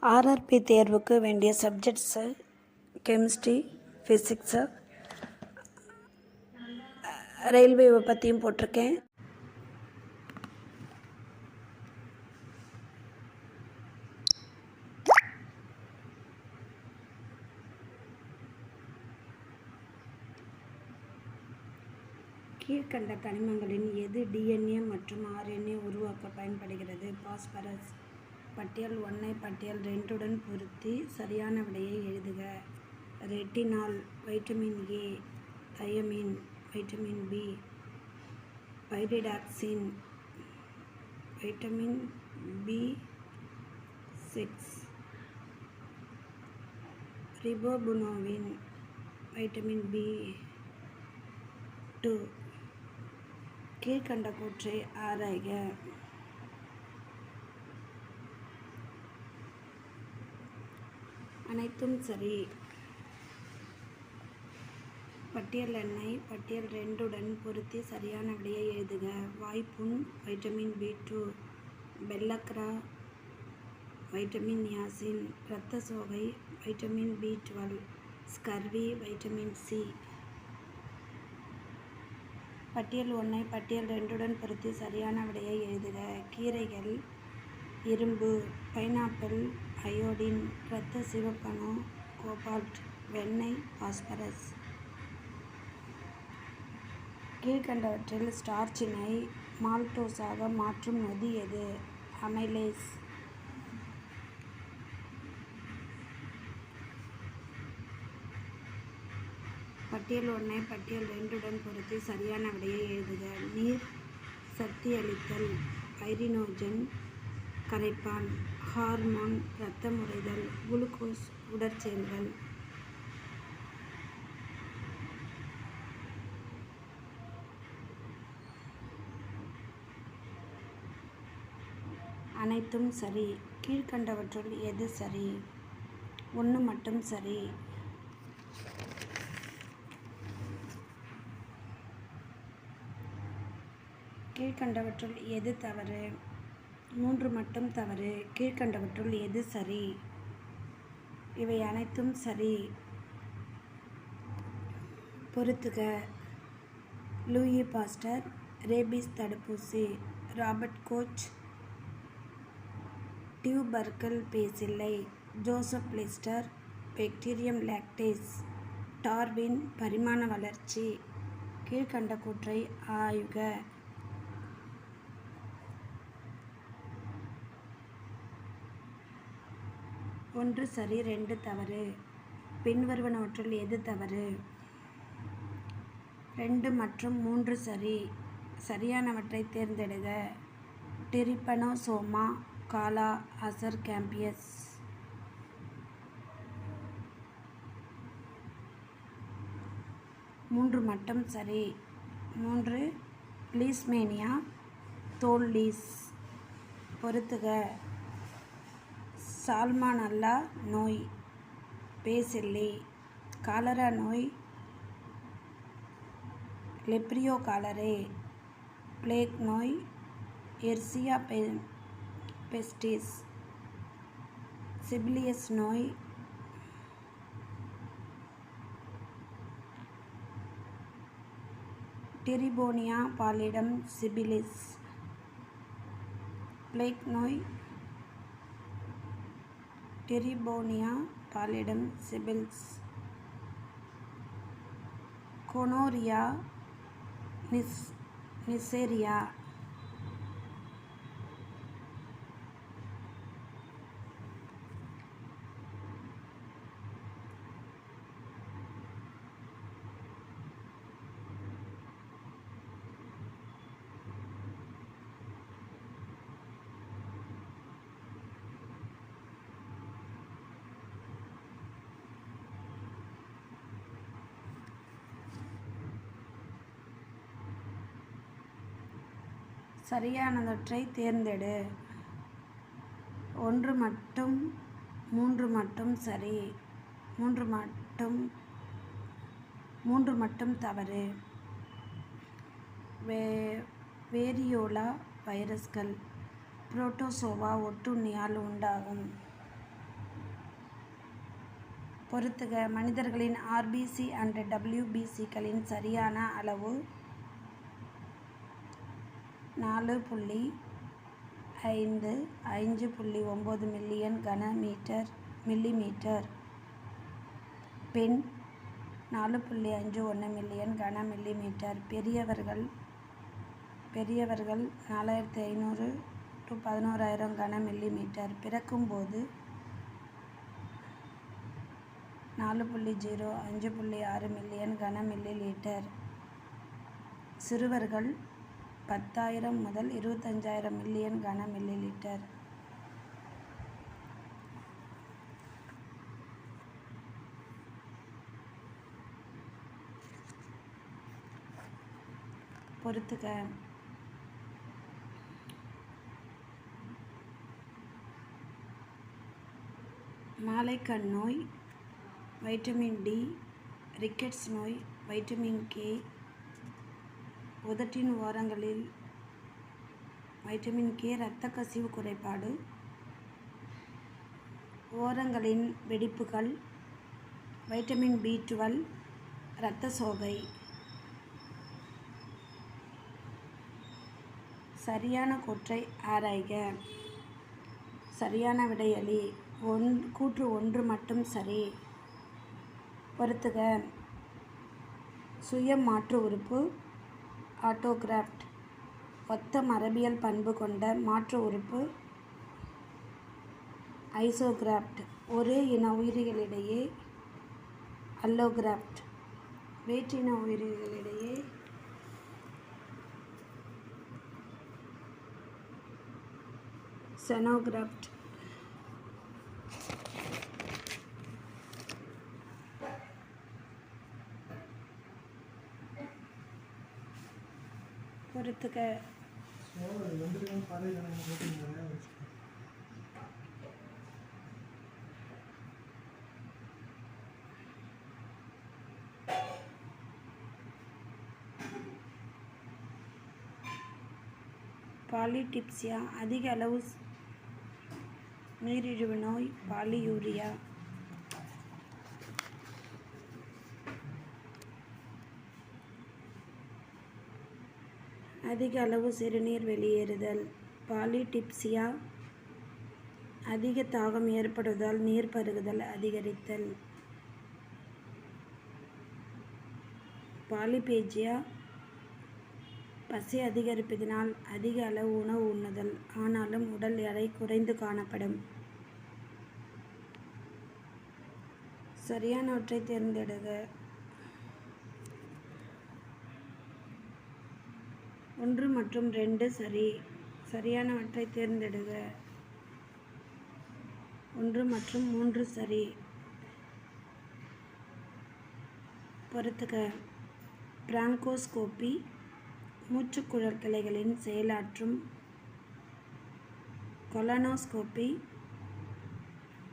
RRB தேர்வுக்கு வேண்டிய subjects chemistry, physics, ரயில்வேவை பற்றியும் போட்டிருக்கேன். கீழ்கண்ட கனிமங்களின் எது டிஎன்ஏ மற்றும் ஆர்என்ஏ உருவாக்க பயன்படுகிறது? பாஸ்பரஸ். பட்டியல் 1 பட்டியல் 2 பொருத்தி சரியான விடையை எழுதுக. Retinol, vitamin A, thiamine, vitamin B, pyridoxine, vitamin B6, riboflavin, vitamin B2. கீழ்கண்ட கூற்றை ஆராய்க. அனைத்தும் சரி. பட்டியல் எண்ணை பட்டியல் 2 பொருத்தி சரியான விடையை எழுதுக. வாய்ப்புண், vitamin B2, pellagra, vitamin niacin, இரத்த சோகை, vitamin B12, scurvy, vitamin C. பட்டியல் 1 பட்டியல் 2 பொருத்தி சரியான விடையை எழுதுக. கீரைகள் இரும்பு, பைனாப்பிள் அயோடின், இரத்த சிவப்பணு கோபால்ட், வெண்ணெய் பாஸ்பரஸ். கீழ்கண்டவற்றில் ஸ்டார்ச்சினை மால்டோஸாக மாற்றும் நொதி எது? அமைலேஸ். பட்டியல் 1 பட்டியல் 2 பொருத்தி சரியான விடையை எழுதுக. நீர் சக்தியளித்தல், பைரினோஜன், கரைப்பான், ஹார்மோன், இரத்தம் உறைதல், குளுக்கோஸ், உடற்செயல்கள். அனைத்தும் சரி. கீழ்கண்டவற்றுள் எது சரி? 1 மட்டும் சரி. கீழ்கண்டவற்றுள் எது தவறு? 3 மட்டும் தவறு. கீழ்கண்டவற்றுள் எது சரி? இவை அனைத்தும் சரி. பொறுத்துக. லூயி பாஸ்டர் ரேபீஸ் தடுப்பூசி, Robert Koch tubercle bacilli, Joseph Lister bacterium lactis, Darwin பரிமாண வளர்ச்சி. கீழ்கண்ட கூற்றை ஆய்க. 1 சரி 2 தவறு. பின்வருவனவற்றுள் எது தவறு? 2 மற்றும் 3 சரி. சரியானவற்றை தேர்ந்தெடுக. டிரிபனோசோமா காலா அசர் கேம்பியஸ். 3 மட்டும் சரி. 3 லீஷ்மேனியா தோல் லீஸ். பொறுத்துக. சால்மனல்லா நோய், பேசில்லி, காலரா நோய், லெப்ரியோ காலரே, பிளேக் நோய், எர்சியா பெஸ்டிஸ், சிபிலியஸ் நோய், டிரிபோனியா பாலிடம் சிபிலிஸ். பிளேக் நோய், டிரிபோனியா பாலிடம் சிபில்ஸ். கொனோரியா, நிசேரியா. சரியானவற்றை தேர்ந்தெடு. 1 மட்டும் 3 மட்டும் சரி. 3 மட்டும் 3 மட்டும் தவறு. வேரியோலா வைரஸ்கள் புரோட்டோசோவா ஒட்டுண்ணியால் உண்டாகும். பொறுத்துக. மனிதர்களின் RBC and WBCகளின் சரியான அளவு 5.9 மில்லியன் மில்லிமீட்டர். பெண் 4.51 மில்லியன் மில்லிமீட்டர். பெரியவர்கள் 4500 to 11,000 மில்லிமீட்டர். பிறக்கும்போது 4.0 5.6 மில்லியன் மில்லிலிட்டர். சிறுவர்கள் 10,000 முதல் 25,000 மில்லியன் மில்லிலிட்டர். பொறுத்துக. மாலைக்கண் நோய், வைட்டமின் D, ரிக்கெட்ஸ் நோய், வைட்டமின் K, உதட்டின் ஓரங்களில் வைட்டமின் K, இரத்த கசிவு குறைபாடு, ஓரங்களின் வெடிப்புகள், வைட்டமின் B12, இரத்த சோகை. சரியான கூற்றை ஆராய்க. சரியான விடையளி. கூற்று 1 மட்டும் சரி. பொறுத்துக. சுய மாற்று உறுப்பு ஆட்டோகிராஃப்ட். ஒத்த மரபியல் பண்பு கொண்ட மாற்று உறுப்பு ஐசோகிராஃப்ட். ஒரே இன உயிரிகளிடையே அல்லோகிராஃப்ட். வேற்றின உயிரிகளிடையே செனோகிராஃப்ட். பொறுத்துக. பாலிடிப்சியா, அதிக அளவு நீரிழிவு நோய், பாலியூரியா. அதிக அளவு சிறுநீர் வெளியேறுதல், பாலிடிப்சியா. அதிக தாகம் ஏற்படுவதால் நீர் பருகுதல் அதிகரித்தல், பாலிபேஜியா. பசி அதிகரிப்பதினால் அதிக அளவு உணவு உண்ணுதல், ஆனாலும் உடல் எடை குறைந்து காணப்படும். சரியானவற்றை தேர்ந்தெடுக. 1 மற்றும் 2 சரி. சரியானவற்றை தேர்ந்தெடுக. 1 மற்றும் 3 சரி. பொறுத்துக. பிராங்கோஸ்கோபி மூச்சுக்குழல் கிளைகளின் செயலாற்றும். கொலனோஸ்கோபி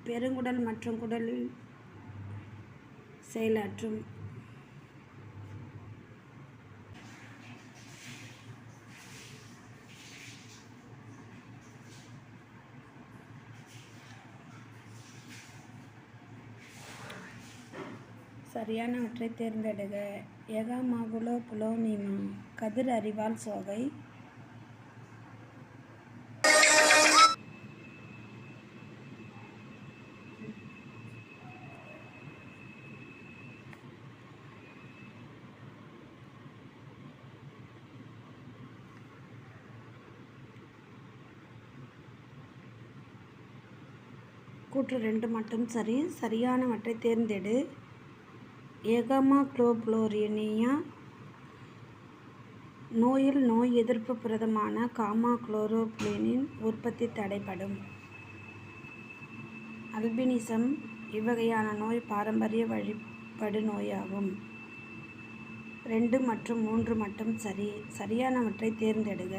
பெருங்குடல் மற்றும் குடலில் செயலாற்றும். சரியானவற்றை தேர்ந்தெடுக. எகாமாகுலோபுளோனிமா கதிர் அறிவால் சோகை. கூற்று 2 மட்டும் சரி. சரியானவற்றை தேர்ந்தெடு. எகாமாகுளோபுளோனிமா நோயில் நோய் எதிர்ப்பு புரதமான காமா-குளோபுளினின் உற்பத்தி தடைப்படும். அல்பினிசம் இவ்வகையான நோய் பாரம்பரிய வழிபடு நோயாகும். 2 மற்றும் 3 மட்டும் சரி. சரியானவற்றை தேர்ந்தெடுக.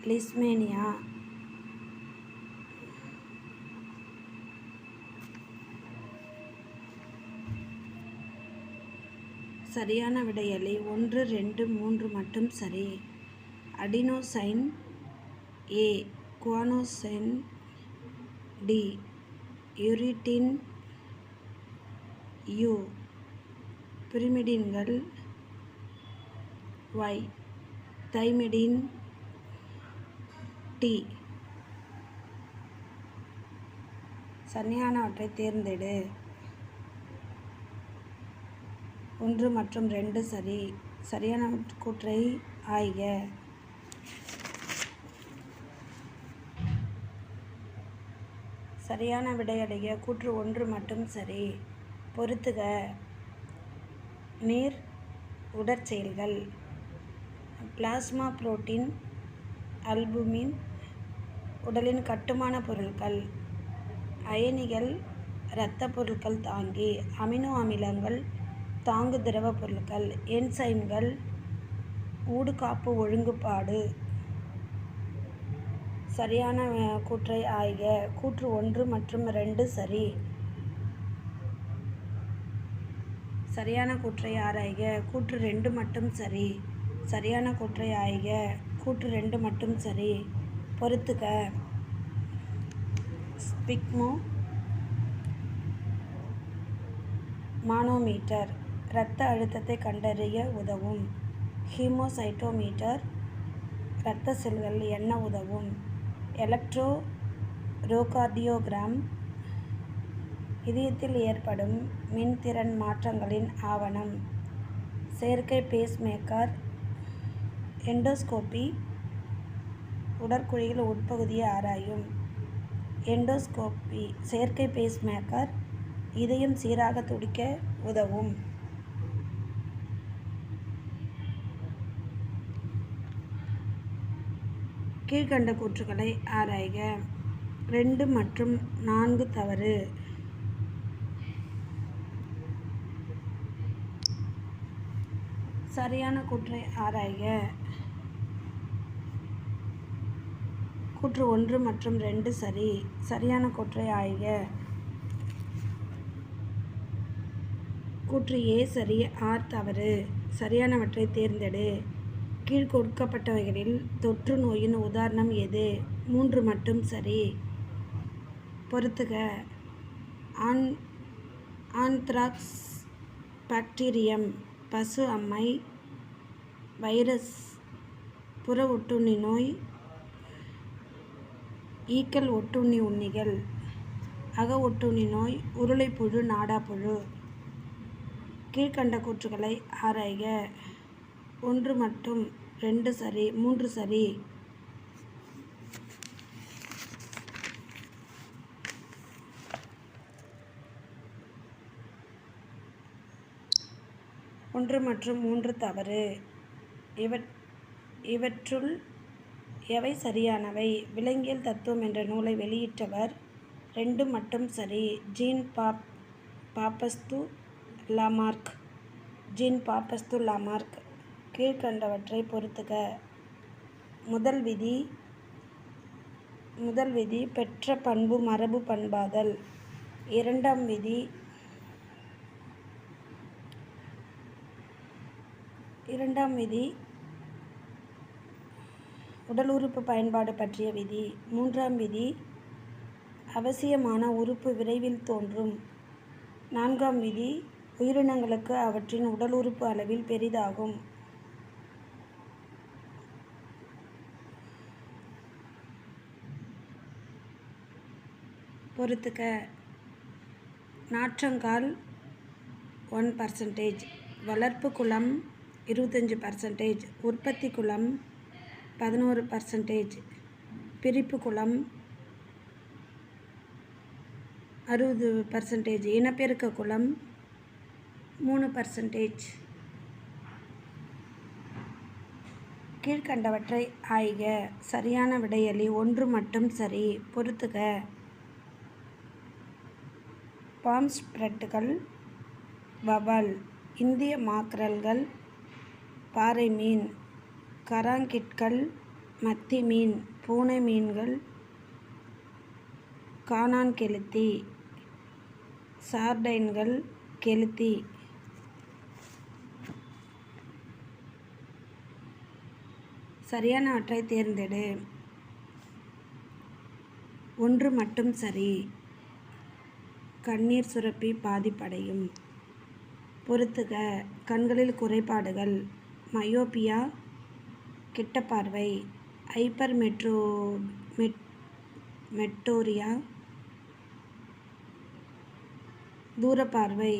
லிஸ்மேனியா சரியான விடையளி 1, 2, 3 மட்டும் சரி. Adenosine A, guanosine D, uridine U, பிரிமிடின்கள் ஒய், தைமிடின் டி. சரியானவற்றை தேர்ந்தெடு. 1 மற்றும் 2 சரி. சரியான கூற்றை ஆய்க. சரியான விடையடைய கூற்று 1 மட்டும் சரி. பொறுத்துக. நீர் உடற்செயல்கள். பிளாஸ்மா புரோட்டீன், அல்புமின் உடலின் கட்டுமான பொருட்கள். அயனிகள் இரத்த பொருட்கள் தாங்கி. அமினோ அமிலங்கள் தாங்கு திரவ பொருட்கள். என்சைம்கள் ஊடுகாப்பு ஒழுங்குபாடு. சரியான கூற்றை ஆய்க. கூற்று 1 மற்றும் 2 சரி. சரியான கூற்றை ஆராய்க. கூற்று 2 மட்டும் சரி. சரியான கூற்றை ஆய்க. கூற்று 2 மட்டும் சரி. பொறுத்துக. ஸ்பிக்மோ மானோமீட்டர் இரத்த அழுத்தத்தை கண்டறிய உதவும். ஹீமோசைட்டோமீட்டர் இரத்த செல்கள் எண்ண உதவும். எலக்ட்ரோகார்டியோகிராம் இதயத்தில் ஏற்படும் மின்திறன் மாற்றங்களின் ஆவணம். செயற்கை பேஸ்மேக்கர். எண்டோஸ்கோபி உடற்குழியில் உட்பகுதியை ஆராயும். எண்டோஸ்கோபி செயற்கை பேஸ்மேக்கர் இதயம் சீராக துடிக்க உதவும். கீழ்கண்ட கூற்றுக்களை ஆராய்க. 2 மற்றும் 4 தவறு. சரியான கூற்றை ஆராய்க. கூற்று 1 மற்றும் 2 சரி. சரியான கூற்றை ஆய்க. கூற்று ஏ சரி, ஆர் தவறு. சரியானவற்றை தேர்ந்தெடு. கீழ் கொடுக்கப்பட்டவைகளில் தொற்று நோயின் உதாரணம் எது? 3 மட்டும் சரி. பொறுத்துக. ஆந்த்ராக்ஸ், பாக்டீரியம் பசு அம்மை, வைரஸ் புற ஒட்டுண்ணி நோய், ஈக்கள் ஒட்டுண்ணி உண்ணிகள், அக ஒட்டுண்ணி நோய், உருளைப்புழு, நாடாப்புழு. கீழ்கண்ட கூற்றுக்களை ஆராய்க. 1 மற்றும் 2 சரி. 3 சரி. ஒன்று மற்றும் 3 தவறு. இவற்றுள் எவை சரியானவை? விலங்கியல் தத்துவம் என்ற நூலை வெளியிட்டவர். 2 மட்டும் சரி. Jean Baptiste Lamarck. Jean Baptiste Lamarck. கீழ்கண்டவற்றை பொறுத்துக. முதல் விதி பெற்ற பண்பு மரபு பண்பாதல். இரண்டாம் விதி உடல் உறுப்பு பயன்பாடு பற்றிய விதி. மூன்றாம் விதி அவசியமான உறுப்பு விரைவில் தோன்றும். நான்காம் விதி உயிரினங்களுக்கு அவற்றின் உடல் உறுப்பு அளவில் பெரிதாகும். பொறுத்துக. நாற்றங்கால் 1%, வளர்ப்பு குளம் 25%, உற்பத்தி குளம் 11%, பிரிப்பு குளம் 60%, இனப்பெருக்க குளம் 3%. கீழ்கண்டவற்றை ஆய்க. சரியான விடையளி 1 மட்டும் சரி. பொறுத்துக. பாம்ஸ்ப்ரெட்டுகள், வவால், இந்திய மாக்ரல்கள், பாறை மீன், கராங்கிட்கள், மத்தி மீன், பூனை மீன்கள், கானான் கெளுத்தி, சார்டைன்கள், கெளுத்தி. சரியானவற்றை தேர்ந்தெடு. 1 மட்டும் சரி. கண்ணீர் சுரப்பி பாதிப்படையும். பொறுத்துக. கண்களில் குறைபாடுகள். மயோபியா, கிட்டப்பார்வை. ஹைப்பர் மெட்டோரியா, தூரப்பார்வை.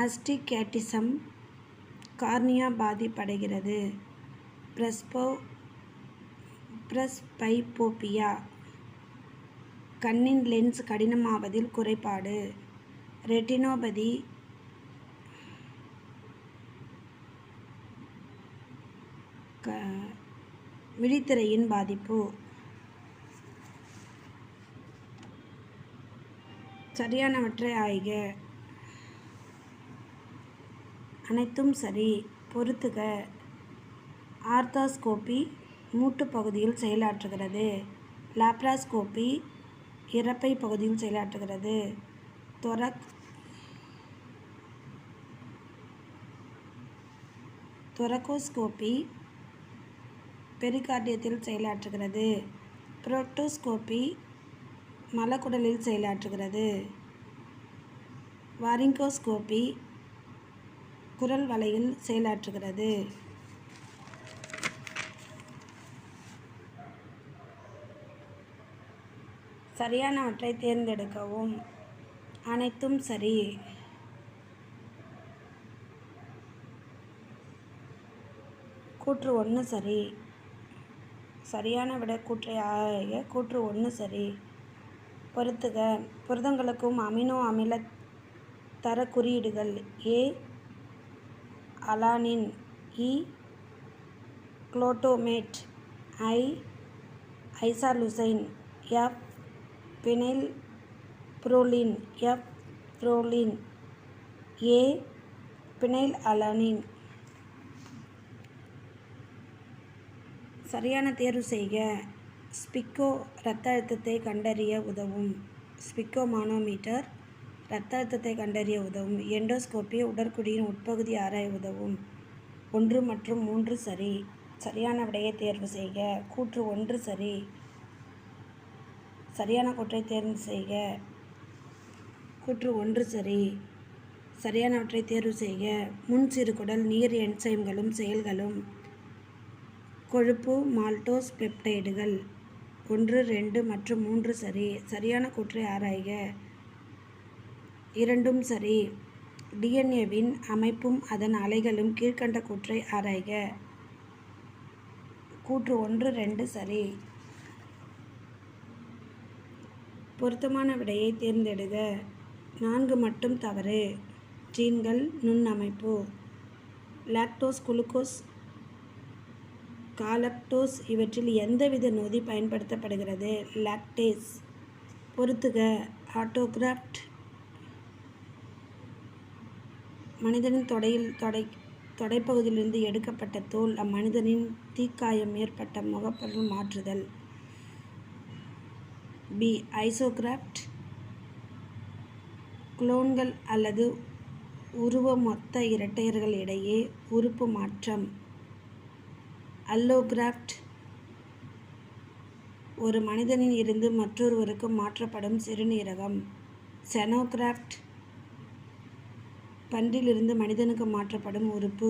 அஸ்டிகேட்டிசம், கார்னியா பாதிப்படைகிறது. பிரஸ்பைபோபியா, கண்ணின் லென்ஸ் கடினமாவதில் குறைபாடு. ரெட்டினோபதி, விழித்திரையின் பாதிப்பு. சரியானவற்றை ஆய்க. அனைத்தும் சரி. பொறுத்துக. ஆர்த்தாஸ்கோபி மூட்டு பகுதியில் செயலாற்றுகிறது. லாப்ராஸ்கோபி இரைப்பை பகுதியில் செயலாற்றுகிறது. தொரகோஸ்கோபி பெரிகார்டியத்தில் செயலாற்றுகிறது. புரோக்டோஸ்கோபி மலக்குடலில் செயலாற்றுகிறது. வாரிங்கோஸ்கோபி குரல் வலையில் செயலாற்றுகிறது. சரியானவற்றை தேர்ந்தெடுக்கவும். அனைத்தும் சரி. கூற்று 1 சரி. சரியான விடை கூற்றை ஆக. கூற்று 1 சரி. பொறுத்துக. புரதங்களுக்கும் அமினோ அமில தர குறியீடுகள். A alanine, E glutamate, I isoleucine, F phenyl proline, F proline, A phenyl alanine. சரியான தேர்வு செய்க. ஸ்பிக்கோ இரத்த அழுத்தத்தை கண்டறிய உதவும். ஸ்பிக்கோமானோமீட்டர் இரத்த அழுத்தத்தை கண்டறிய உதவும். எண்டோஸ்கோபி உடற்குழியின் உட்பகுதி ஆராய உதவும். 1 மற்றும் 3 சரி. சரியான விடையை தேர்வு செய்க. கூற்று 1 சரி. சரியான கூற்றை தேர்வு செய்க. கூற்று 1 சரி. சரியானவற்றை தேர்வு செய்க. முன் சிறுகுடல் நீர் என்சைம்களும் செயல்களும். கொழுப்பு மால்டோஸ் பெப்டைடுகள். 1, 2 மற்றும் 3 சரி. சரியான கூற்றை ஆராய்க. 2ம் சரி. டிஎன்ஏவின் அமைப்பும் அதன் அலைகளும். கீழ்க்கண்ட கூற்றை ஆராய்க. கூற்று 1, 2 சரி. பொருத்தமான விடையை தேர்ந்தெடுக. 4 மட்டும் தவறு. ஜீன்கள், நுண்ணமைப்பு. லாக்டோஸ், குளுக்கோஸ், காலக்டோஸ் இவற்றில் எந்தவித நொதி பயன்படுத்தப்படுகிறது? லாக்டேஸ். பொறுத்துக. ஆட்டோகிராஃப்ட் மனிதனின் தொடைப்பகுதியிலிருந்து எடுக்கப்பட்ட தோல். அம்மனிதனின் தீக்காயம் ஏற்பட்ட முகப்பொருள் மாற்றுதல். B ஐசோகிராஃப்ட் குளோன்கள் அல்லது உருவமொத்த இரட்டையர்கள் இடையே உறுப்பு மாற்றம். அல்லோகிராஃப்ட் ஒரு மனிதனில் இருந்து மற்றொருவருக்கு மாற்றப்படும் சிறுநீரகம். செனோகிராஃப்ட் பன்றியிலிருந்து மனிதனுக்கு மாற்றப்படும் உறுப்பு.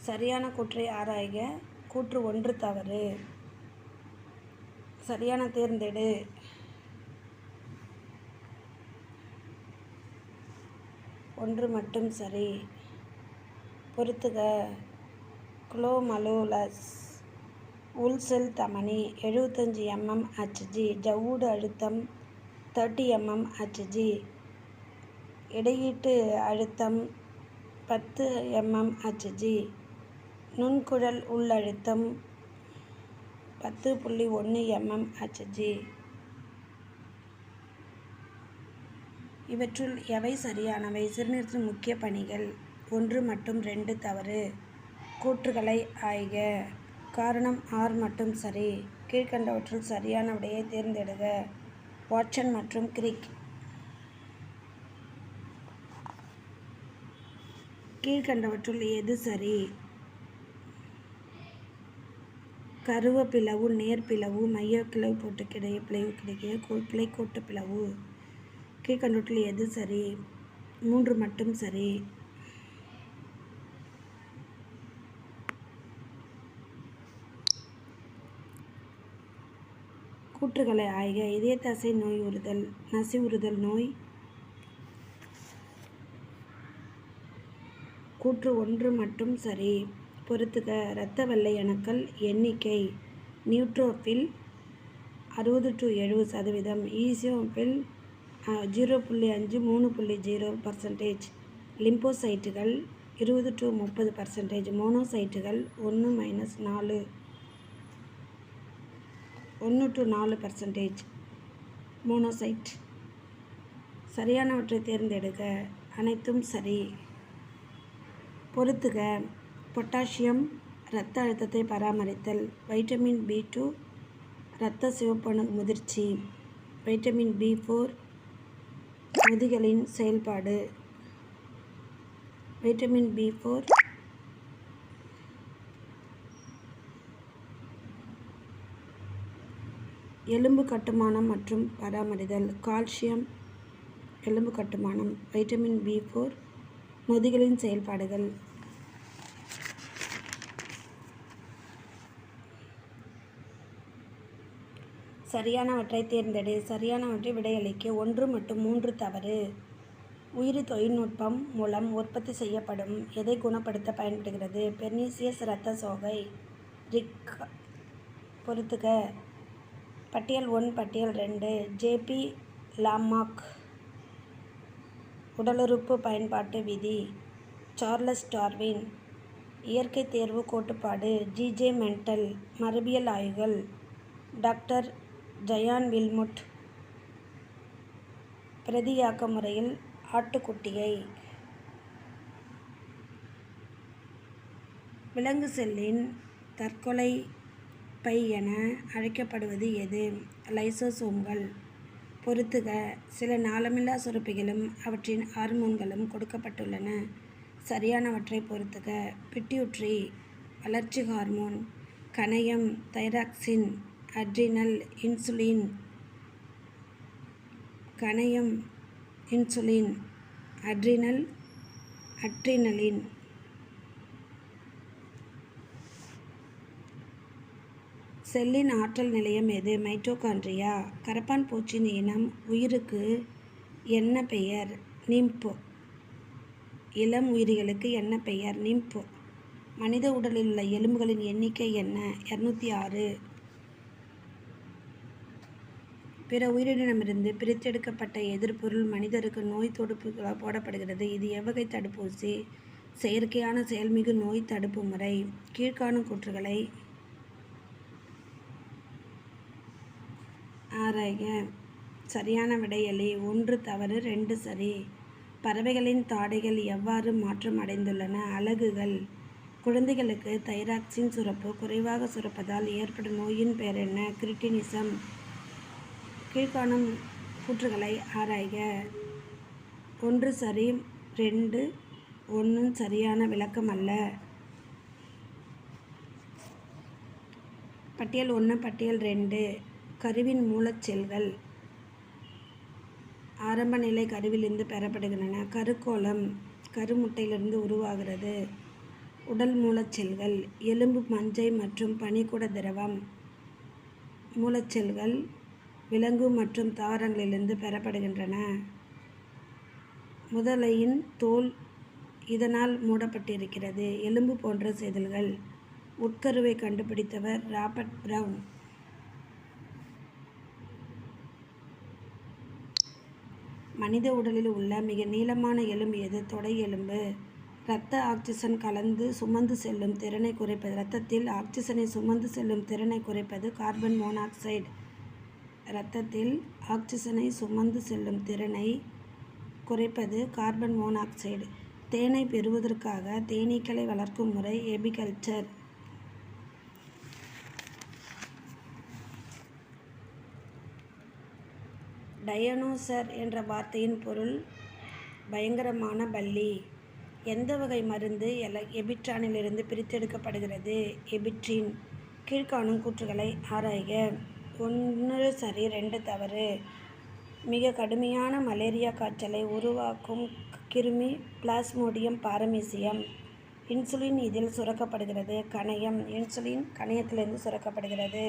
சரியான கூற்றை ஆராய்க. கூற்று 1 தவறு. சரியான தேர்ந்தெடு. 1 மட்டும் சரி. பொறுத்துக. குளோமலோலஸ் உள்செல் தமனி 75 mmHg. ஜவ்வூடு அழுத்தம் 30 mmHg. இடையீட்டு அழுத்தம் 10 mmHg. நுண்குழல் உள்ளழுத்தம் 10.1 mmHg. இவற்றுள் எவை சரியானவை? சிறுநீரகத்தின் முக்கிய பணிகள். 1 மற்றும் 2 தவறு. கூற்றுகளை ஆய்க. காரணம் R மட்டும் சரி. கீழ்க்கண்டவற்றுள் சரியான விடையை தேர்ந்தெடுக. வாட்சன் மற்றும் கிரிக் கீழ்கண்டவற்றுள் எது சரி? கருவ பிளவு, நேர் பிளவு, மைய கிளை போட்டு பிளவு கிடைக்க கிளைக்கோட்டு பிளவு. கீழ்கண்டவற்றுள் எது சரி? 3 மட்டும் சரி. கூற்றுகளை ஆய்க. இதய தசை நோய் உறுதல், நசிவுறுதல் நோய். கூற்று 1 மட்டும் சரி. பொறுத்துக. இரத்த வெள்ளை அணுக்கள் எண்ணிக்கை நியூட்ரோபில் 60-70%, ஈசினோபில் 0.5 3.0%, லிம்போசைட்டுகள் 20-30%, மோனோசைட்டுகள் 1-4%. மோனோசைட். சரியானவற்றை தேர்ந்தெடுக்க. அனைத்தும் சரி. பொறுத்துக. பொட்டாசியம் இரத்த அழுத்தத்தை பராமரித்தல். வைட்டமின் B2 இரத்த சிவப்பணு முதிர்ச்சி. வைட்டமின் B4 முதிகளின் செயல்பாடு. வைட்டமின் B4 எலும்பு கட்டுமானம் மற்றும் பராமரித்தல். கால்சியம் எலும்பு கட்டுமானம். வைட்டமின் B4 நொதிகளின் செயல்பாடுகள். சரியானவற்றை தேர்ந்தெடு. சரியானவற்றை விடையளிக்க. 1 மற்றும் 3 தவறு. உயிரி தொழில்நுட்பம் மூலம் உற்பத்தி செய்யப்படும் எதை குணப்படுத்த பயன்படுகிறது? பெர்னிசியஸ் இரத்த சோகை. பொறுத்துக. பட்டியல் 1 பட்டியல் 2. ஜே.பி. லாமார்க் உடலுறுப்பு பயன்பாட்டு விதி. சார்லஸ் டார்வின் இயற்கை தேர்வு கோட்பாடு. ஜி.ஜே. மெண்டல் மரபியல் ஆய்வுகள். டாக்டர் ஜயான் வில்முட் பிரதியாக்க முறையில் ஆட்டுக்குட்டியை. விலங்கு செல்லின் தற்கொலை பை என அழைக்கப்படுவது எது? லைசோசோம்கள். பொறுத்துக. சில நாளமில்லா சுரப்பிகளும் அவற்றின் ஹார்மோன்களும் கொடுக்கப்பட்டுள்ளன. சரியானவற்றை பொறுத்துக. பிட்யூட்டரி வளர்ச்சி ஹார்மோன். கணையம் தைராக்சின். Adrenal insulin. கணையம் இன்சுலின். அட்ரினலின். செல்லின் ஆற்றல் நிலையம் எது? மைட்டோகாண்ட்ரியா. கரப்பான் பூச்சியின் இனம். உயிருக்கு என்ன பெயர்? நிம்ப். இளம் உயிரிகளுக்கு என்ன பெயர்? நிம்ப். மனித உடலில் உள்ள எலும்புகளின் எண்ணிக்கை என்ன? 206. பிற உயிரினமிருந்து பிரித்தெடுக்கப்பட்ட எதிர்ப்பொருள் மனிதருக்கு நோய் தடுப்பு போடப்படுகிறது. இது எவ்வகை தடுப்பூசி? செயற்கையான செயல்மிகு நோய் தடுப்பு முறை. கீழ்காணும் கூற்றுகளை ஆராய்க. சரியான விடையளி. 1 தவறு 2 சரி. பறவைகளின் தாடைகள் எவ்வாறு மாற்றம் அடைந்துள்ளன? அலகுகள். குழந்தைகளுக்கு தைராக்சின் சுரப்பு குறைவாக சுரப்பதால் ஏற்படும் நோயின் பெயர் என்ன? கிரிட்டினிசம். கீழ்காணும் கூற்றுகளை ஆராய்க. 1 சரி 2 1 சரியான விளக்கம் அல்ல. பட்டியல் 1 பட்டியல் 2. கருவின் மூலச் செல்கள். ஆரம்ப நிலை கருவிலிருந்து பெறப்படுகின்றன. கருக்கோளம் கருமுட்டையிலிருந்து உருவாகிறது. உடல் மூலச் செல்கள். எலும்பு மஞ்சை மற்றும் பனிக்குட திரவம். மூலச்செல்கள் விலங்கு மற்றும் தாவரங்களிலிருந்து பெறப்படுகின்றன. முதலையின் தோல் இதனால் மூடப்பட்டிருக்கிறது. எலும்பு போன்ற செதில்கள். உட்கருவை கண்டுபிடித்தவர் ராபர்ட் பிரவுன். மனித உடலில் உள்ள மிக நீளமான எலும்பு எது? தொடை எலும்பு. இரத்த ஆக்சிஜன் கலந்து சுமந்து செல்லும் திறனை குறைப்பது. இரத்தத்தில் ஆக்சிஜனை சுமந்து செல்லும் திறனை குறைப்பது கார்பன் மோனாக்சைடு. இரத்தத்தில் ஆக்சிஜனை சுமந்து செல்லும் திறனை குறைப்பது கார்பன் மோனாக்சைடு. தேனை பெறுவதற்காக தேனீக்களை வளர்க்கும் முறை எபிகல்ச்சர். டயனோசர் என்ற வார்த்தையின் பொருள் பயங்கரமான பல்லி. எந்த வகை மருந்து எபிட்ரானிலிருந்து பிரித்தெடுக்கப்படுகிறது? எபிட்ரின். கீழ்காணும் கூற்றுகளை ஆராய்க. 1 சரி 2 தவறு. மிக கடுமையான மலேரியா காய்ச்சலை உருவாக்கும் கிருமி பிளாஸ்மோடியம் பாரமீசியம். இன்சுலின் இதில் சுரக்கப்படுகிறது. கணையம். இன்சுலின் கணையத்திலிருந்து சுரக்கப்படுகிறது.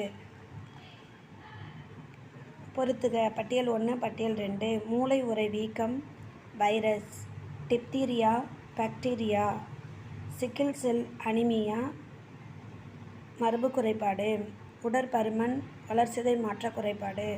பொறுத்துக. பட்டியல் 1 பட்டியல் 2. மூளை உறை வீக்கம், virus, diphtheria, bacteria, sickle cell anaemia, மரபு குறைபாடு, உடற்பருமன், வளர்சிதை மாற்ற குறைபாடு.